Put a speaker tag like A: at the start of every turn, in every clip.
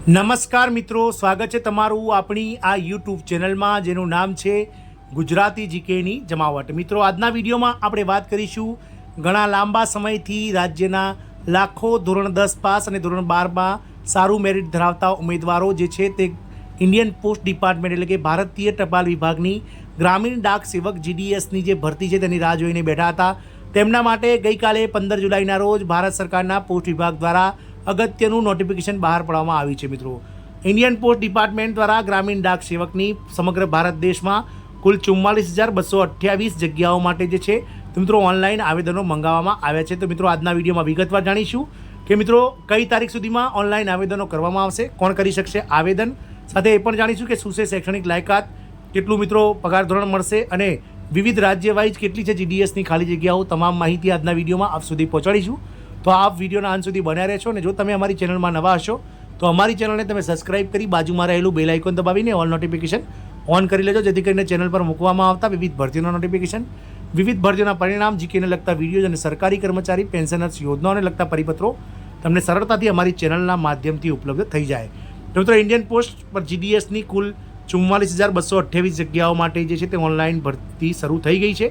A: નમસ્કાર મિત્રો, સ્વાગત છે તમારું આપણી આ યુટ્યુબ ચેનલમાં જેનું નામ છે ગુજરાતી જીકેની જમાવટ। મિત્રો, આજના વિડીયોમાં આપણે વાત કરીશું ઘણા લાંબા સમયથી રાજ્યના લાખો ધોરણ 10 પાસ અને ધોરણ 12માં સારું મેરિટ ધરાવતા ઉમેદવારો જે છે તે ઇન્ડિયન પોસ્ટ ડિપાર્ટમેન્ટ એટલે કે ભારતીય ટપાલ વિભાગની ગ્રામીણ ડાક સેવક GDSની જે ભરતી છે તેની રાહ જોઈને બેઠા હતા। તેમના માટે ગઈકાલે 15 જુલાઈના રોજ ભારત સરકારના પોસ્ટ વિભાગ દ્વારા અગત્યનું નોટિફિકેશન બહાર પાડવામાં આવ્યું છે। મિત્રો, ઇન્ડિયન પોસ્ટ ડિપાર્ટમેન્ટ દ્વારા ગ્રામીણ ડાક સેવકની સમગ્ર ભારત દેશમાં કુલ 44,228 જગ્યાઓ માટે જે છે મિત્રો ઓનલાઈન આવેદનો મંગાવવામાં આવ્યા છે। તો મિત્રો, આજના વિડીયોમાં વિગતવાર જાણીશું કે મિત્રો કઈ તારીખ સુધીમાં ઓનલાઈન આવેદનો કરવામાં આવશે, કોણ કરી શકશે આવેદન, સાથે એ પણ જાણીશું કે શું છે શૈક્ષણિક લાયકાત, કેટલું મિત્રો પગાર ધોરણ મળશે અને વિવિધ રાજ્ય વાઇઝ કેટલી છે GDSની ખાલી જગ્યાઓ, તમામ માહિતી આજના વિડીયોમાં આપ સુધી પહોંચાડીશું। તો આપ વિડીયોના અંત સુધી બન્યા રહેશો અને જો તમે અમારી ચેનલમાં નવા હશો તો અમારી ચેનલને તમે સબસ્ક્રાઇબ કરી બાજુમાં રહેલું બેલ આઇકોન દબાવીને ઓલ નોટિફિકેશન ઓન કરી લેજો, જેથી કરીને ચેનલ પર મૂકવામાં આવતા વિવિધ ભરતીઓના નોટિફિકેશન, વિવિધ ભરતીઓના પરિણામ, જીકેને લગતા વિડીયોઝ અને સરકારી કર્મચારી પેન્શનર્સ યોજનાઓને લગતા પરિપત્રો તમને સરળતાથી અમારી ચેનલના માધ્યમથી ઉપલબ્ધ થઈ જાય। તો મિત્રો, ઇન્ડિયન પોસ્ટ પર GDSની કુલ 44,228 જગ્યાઓ માટે જે છે તે ઓનલાઈન ભરતી શરૂ થઈ ગઈ છે।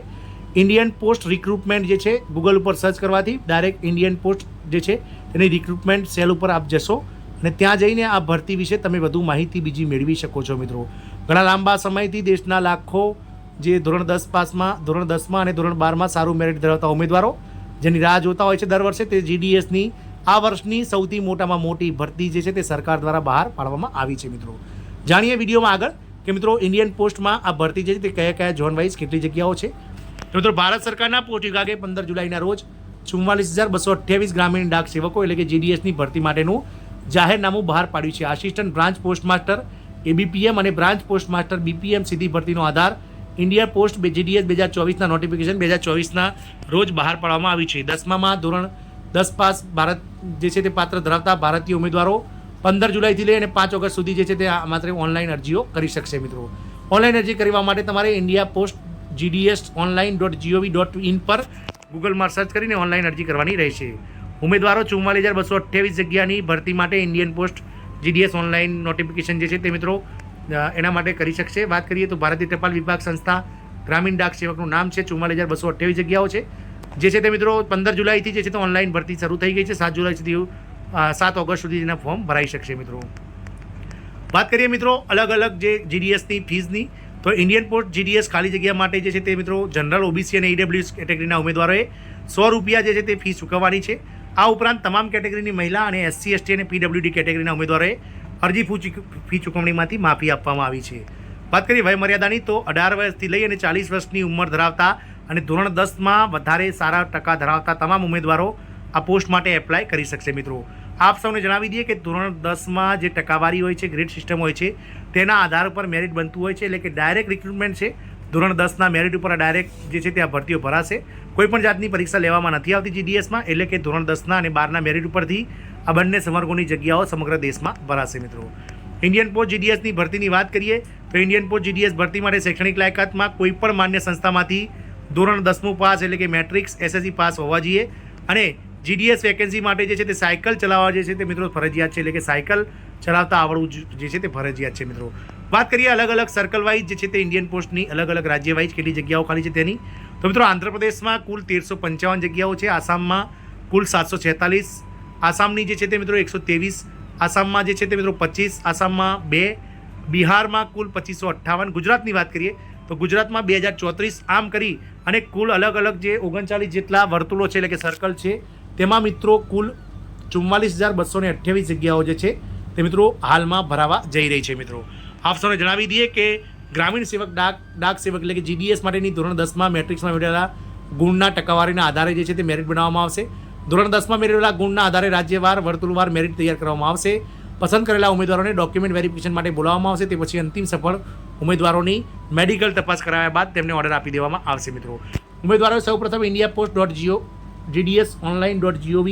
A: ઇન્ડિયન પોસ્ટ રિક્રુટમેન્ટ જે છે ગૂગલ ઉપર સર્ચ કરવાથી ડાયરેક્ટ ઇન્ડિયન પોસ્ટ જે છે તેની રિક્રુટમેન્ટ સેલ ઉપર આપ જશો અને ત્યાં જઈને આ ભરતી વિશે તમે વધુ માહિતી બીજી મેળવી શકો છો। મિત્રો, ઘણા લાંબા સમયથી દેશના લાખો જે ધોરણ 10માં અને ધોરણ 12માં સારું મેરિટ ધરાવતા ઉમેદવારો જેની રાહ જોતા હોય છે દર વર્ષે, તે GDSની આ વર્ષની સૌથી મોટામાં મોટી ભરતી જે છે તે સરકાર દ્વારા બહાર પાડવામાં આવી છે। મિત્રો, જાણીએ વિડીયોમાં આગળ કે મિત્રો ઇન્ડિયન પોસ્ટમાં આ ભરતી જે છે તે કયા કયા ઝોન વાઇઝ કેટલી જગ્યાઓ છે। તો મિત્રો, ભારત સરકારના પોસ્ટ વિભાગે 15 જુલાઈના રોજ 44,228 ગ્રામીણ ડાક સેવકો એટલે કે GDSની ભરતી માટેનું જાહેરનામું બહાર પાડ્યું છે। Assistant branch post master ABPM અને બ્રાન્ચ પોસ્ટ માસ્ટર BPM સીધી ભરતીનો આધાર ઇન્ડિયા પોસ્ટ GDS 2024ના નોટિફિકેશન 2024ના રોજ બહાર પાડવામાં આવ્યું છે। 10માં ધોરણ 10 પાસ ભારત જે છે તે પાત્ર ધરાવતા ભારતીય ઉમેદવારો 15 જુલાઈથી લઈ અને 5 ઓગસ્ટ સુધી જે છે તે માત્ર ઓનલાઈન અરજીઓ કરી શકશે। મિત્રો, ઓનલાઈન અરજી કરવા માટે તમારે ઇન્ડિયા પોસ્ટ GDS.online.gov.in પર ગૂગલમાં સર્ચ કરીને ઓનલાઈન અરજી કરવાની રહેશે। ઉમેદવારો 44,228 જગ્યાની ભરતી માટે Indian post GDS online notification જે છે તે મિત્રો એના માટે કરી શકશે। વાત કરીએ તો ભારતીય ટપાલ વિભાગ સંસ્થા ગ્રામીણ ડાક સેવકનું નામ છે। 44,228 જગ્યાઓ છે જે છે તે મિત્રો 15 જુલાઈથી જે છે તે ઓનલાઈન ભરતી શરૂ થઈ ગઈ છે। 7 જુલાઈ સુધી 7 ઓગસ્ટ સુધી એના ફોર્મ ભરાઈ શકશે। મિત્રો, વાત કરીએ મિત્રો અલગ અલગ જે GDSની ફીઝની, તો ઇન્ડિયન પોસ્ટ GDS ખાલી જગ્યા માટે જે છે તે મિત્રો જનરલ OBC અને EWS કેટેગરીના ઉમેદવારોએ ₹100 જે છે તે ફી ચૂકવવાની છે। આ ઉપરાંત તમામ કેટેગરીની મહિલા અને SC ST અને PWD કેટેગરીના ઉમેદવારોએ અરજી ફી ચૂકવણીમાંથી માફી આપવામાં આવી છે। વાત કરીએ વયમર્યાદાની, તો 18 વર્ષથી લઈ અને 40 વર્ષની ઉંમર ધરાવતા અને ધોરણ 10માં વધારે સારા ટકા ધરાવતા તમામ ઉમેદવારો આ પોસ્ટ માટે એપ્લાય કરી શકશે। મિત્રો, આપ સૌને જણાવી દઈએ કે ધોરણ 10માં જે ટકાવારી હોય છે, ગ્રેડ સિસ્ટમ હોય છે, તેના આધાર ઉપર મેરિટ બનતું હોય છે, એટલે કે ડાયરેક્ટ રિક્રુટમેન્ટ છે। ધોરણ 10ના મેરિટ ઉપર ડાયરેક્ટ જે છે તે આ ભરતીઓ ભરાશે, કોઈપણ જાતની પરીક્ષા લેવામાં નથી આવતી GDSમાં, એટલે કે ધોરણ 10ના અને 12ના મેરિટ ઉપરથી આ બંને સંવર્ગોની જગ્યાઓ સમગ્ર દેશમાં ભરાશે। મિત્રો, ઇન્ડિયન પોસ્ટ GDSની ભરતીની વાત કરીએ તો ઇન્ડિયન પોસ્ટ GDS ભરતી માટે શૈક્ષણિક લાયકાતમાં કોઈપણ માન્ય સંસ્થામાંથી ધોરણ 10મું પાસ એટલે કે મેટ્રિક્સ SSC પાસ હોવા જોઈએ અને GDS વેકેન્સી માટે જે છે તે સાયકલ ચલાવવા જે છે તે મિત્રો ફરજિયાત છે, એટલે કે સાયકલ ચલાવતા આવડવું જે છે તે ફરજિયાત છે। મિત્રો, વાત કરીએ અલગ અલગ સર્કલ વાઇઝ જે છે તે ઇન્ડિયન પોસ્ટની અલગ અલગ રાજ્ય વાઇઝ કેટલી જગ્યાઓ ખાલી છે તેની, તો મિત્રો આંધ્રપ્રદેશમાં કુલ 1355 જગ્યાઓ છે, આસામમાં કુલ 746, આસામની જે છે તે મિત્રો 123, આસામમાં જે છે તે મિત્રો 25, આસામમાં 2, બિહારમાં કુલ 2558, ગુજરાતની વાત કરીએ તો ગુજરાતમાં 2034, આમ કરી અને કુલ અલગ અલગ જે 39 જેટલા વર્તુળો છે એટલે કે સર્કલ છે તેમાં મિત્રો કુલ 44,228 જગ્યાઓ જે છે તે મિત્રો હાલમાં ભરાવા જઈ રહી છે। મિત્રો, આપ સૌને જણાવી દઈએ કે ગ્રામીણ સેવક ડાક સેવક એટલે કે GDS માટેની ધોરણ 10માં મેટ્રિક્સમાં મેળવેલા ગુણના ટકાવારીના આધારે જે છે તે મેરિટ બનાવવામાં આવશે। ધોરણ 10માં મેળવેલા ગુણના આધારે રાજ્યવાર વર્તુળવાર મેરિટ તૈયાર કરવામાં આવશે। પસંદ કરેલા ઉમેદવારોને ડોક્યુમેન્ટ વેરિફિકેશન માટે બોલાવવામાં આવશે, તે પછી અંતિમ સફળ ઉમેદવારોની મેડિકલ તપાસ કરાવ્યા બાદ તેમને ઓર્ડર આપી દેવામાં આવશે। મિત્રો, ઉમેદવારોએ સૌપ્રથમ ઇન્ડિયા પોસ્ટ GDS online.gov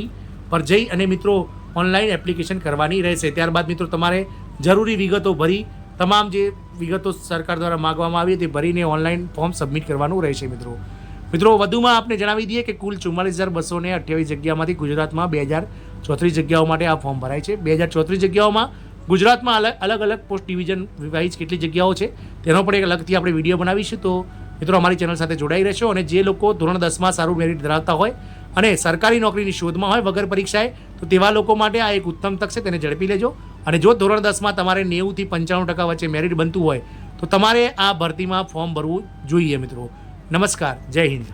A: પર જઈ અને મિત્રો ઓનલાઈન એપ્લિકેશન કરવાની રહેશે। ત્યારબાદ મિત્રો તમારે જરૂરી વિગતો ભરી તમામ જે વિગતો સરકાર દ્વારા માગવામાં આવી તે ભરીને ઓનલાઈન ફોર્મ સબમિટ કરવાનું રહેશે। મિત્રો વધુમાં આપને જણાવી દઈએ કે કુલ 44,228 જગ્યામાંથી ગુજરાતમાં 2034 જગ્યાઓ માટે આ ફોર્મ ભરાય છે। 2034 જગ્યાઓમાં ગુજરાતમાં અલગ અલગ પોસ્ટ ડિવિઝન વાઇઝ કેટલી જગ્યાઓ છે તેનો પણ એક અલગથી આપણે વિડીયો બનાવીશું. તો મિત્રો અમારી ચેનલ સાથે જોડાઈ રહેશો. અને જે લોકો ધોરણ 10માં સારું મેરિટ ધરાવતા હોય અને સરકારી નોકરીની શોધમાં હોય વગર પરીક્ષાએ, તો તેવા લોકો માટે આ એક ઉત્તમ તક છે, તેને ઝડપી લેજો. અને જો ધોરણ 10માં તમારે 90 થી 95% વચ્ચે મેરિટ બનતું હોય તો તમારે આ ભરતીમાં ફોર્મ ભરવું જોઈએ મિત્રો. નમસ્કાર, જય હિન્દ.